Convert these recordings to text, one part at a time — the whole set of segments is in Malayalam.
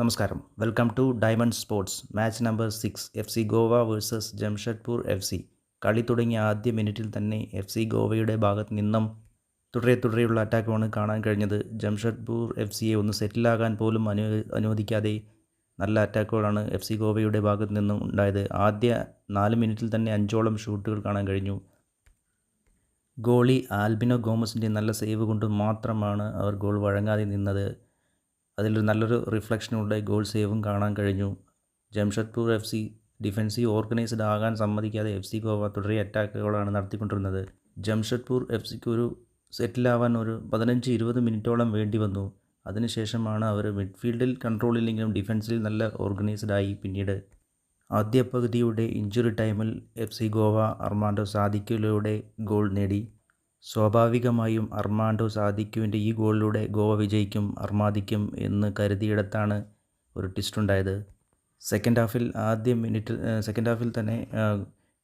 നമസ്കാരം. Welcome to diamond sports. Match number 6 F C Goa versus Jamshedpur F C. കളി തുടങ്ങിയ ആദ്യ മിനിറ്റിൽ തന്നെ എഫ് സി ഗോവയുടെ ഭാഗത്ത് നിന്നും തുടരെയുള്ള അറ്റാക്കുമാണ് കാണാൻ കഴിഞ്ഞത്. ജംഷഡ്പൂർ എഫ് സിയെ ഒന്ന് സെറ്റിലാകാൻ പോലും അനുവദിക്കാതെ നല്ല അറ്റാക്കുകളാണ് എഫ് സി ഗോവയുടെ ഭാഗത്ത് നിന്നും ഉണ്ടായത്. ആദ്യ 4 മിനിറ്റിൽ തന്നെ 5ഓളം ഷൂട്ടുകൾ കാണാൻ കഴിഞ്ഞു. ഗോളി ആൽബിനോ ഗോമസിൻ്റെ നല്ല സേവ് കൊണ്ട് മാത്രമാണ് അവർ ഗോൾ വഴങ്ങാതെ നിന്നത്. അതിലൊരു നല്ലൊരു റിഫ്ലക്ഷനുള്ള ഗോൾ സേവും കാണാൻ കഴിഞ്ഞു. Jamshedpur F C defensive organised ആകാൻ സമ്മതിക്കാതെ എഫ് സി ഗോവ തുടരെ അറ്റാക്കുകളാണ് നടത്തിക്കൊണ്ടിരുന്നത്. ജംഷഡ്പൂർ എഫ് സിക്ക് ഒരു സെറ്റിലാവാൻ ഒരു 15-20 മിനിറ്റോളം വേണ്ടി വന്നു. അതിനുശേഷമാണ് അവർ മിഡ്ഫീൽഡിൽ കൺട്രോളില്ലെങ്കിലും ഡിഫൻസിൽ നല്ല ഓർഗനൈസ്ഡ് ആയി. പിന്നീട് ആദ്യ പകുതിയുടെ ഇഞ്ചുറി ടൈമിൽ എഫ് സി ഗോവ അർമാൻഡോ സാദിക്കിലൂടെ ഗോൾ നേടി. സ്വാഭാവികമായും അർമാൻഡോ സാദിക്കുവിൻ്റെ ഈ ഗോളിലൂടെ ഗോവ വിജയിക്കും, അർമാദിക്കും എന്ന് കരുതിയിടത്താണ് ഒരു ട്വിസ്റ്റ് ഉണ്ടായത്. സെക്കൻഡ് ഹാഫിൽ തന്നെ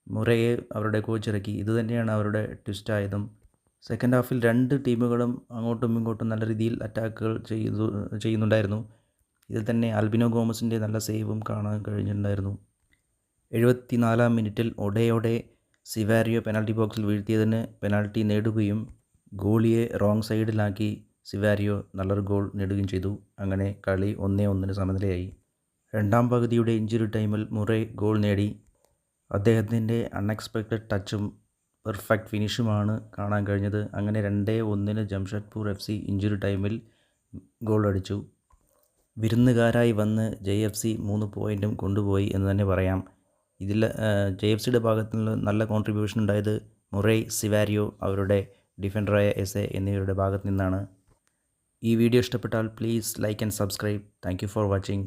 മുറയെ അവരുടെ കോച്ച് ഇറക്കി. ഇതുതന്നെയാണ് അവരുടെ ട്വിസ്റ്റായതും. സെക്കൻഡ് ഹാഫിൽ രണ്ട് ടീമുകളും അങ്ങോട്ടും ഇങ്ങോട്ടും നല്ല രീതിയിൽ അറ്റാക്കുകൾ ചെയ്യുന്നുണ്ടായിരുന്നു. ഇതിൽ തന്നെ ആൽബിനോ ഗോമസിൻ്റെ നല്ല സേവും കാണാൻ കഴിഞ്ഞിട്ടുണ്ടായിരുന്നു. 74-ാം മിനിറ്റിൽ ഒഡെയോടെ സിവാരിയോ പെനാൽറ്റി ബോക്സിൽ വീഴ്ത്തിയതിന് പെനാൽറ്റി നേടുകയും ഗോളിയെ റോങ് സൈഡിലാക്കി സിവാരിയോ നല്ലൊരു ഗോൾ നേടുകയും ചെയ്തു. അങ്ങനെ കളി 1-1 സമനിലയായി. രണ്ടാം പകുതിയുടെ ഇഞ്ചുറി ടൈമിൽ മുറെ ഗോൾ നേടി. അദ്ദേഹത്തിൻ്റെ അൺഎക്സ്പെക്റ്റഡ് ടച്ചും പെർഫെക്റ്റ് ഫിനിഷുമാണ് കാണാൻ കഴിഞ്ഞത്. അങ്ങനെ 2-1 ജംഷഡ്പൂർ എഫ് സി ഇഞ്ചുറി ടൈമിൽ ഗോൾ അടിച്ചു. വിരുന്നുകാരായി വന്ന് JFC 3 പോയിൻറ്റും കൊണ്ടുപോയി എന്ന് തന്നെ പറയാം. ഇതിൽ JFCയുടെ ഭാഗത്തു നിന്ന് നല്ല കോൺട്രിബ്യൂഷൻ ഉണ്ടായത് മുറൈ, സിവാരിയോ, അവരുടെ ഡിഫൻഡറായ എസെ എന്നിവരുടെ ഭാഗത്തു നിന്നാണ്. ഈ വീഡിയോ ഇഷ്ടപ്പെട്ടാൽ please like and subscribe. Thank you for watching.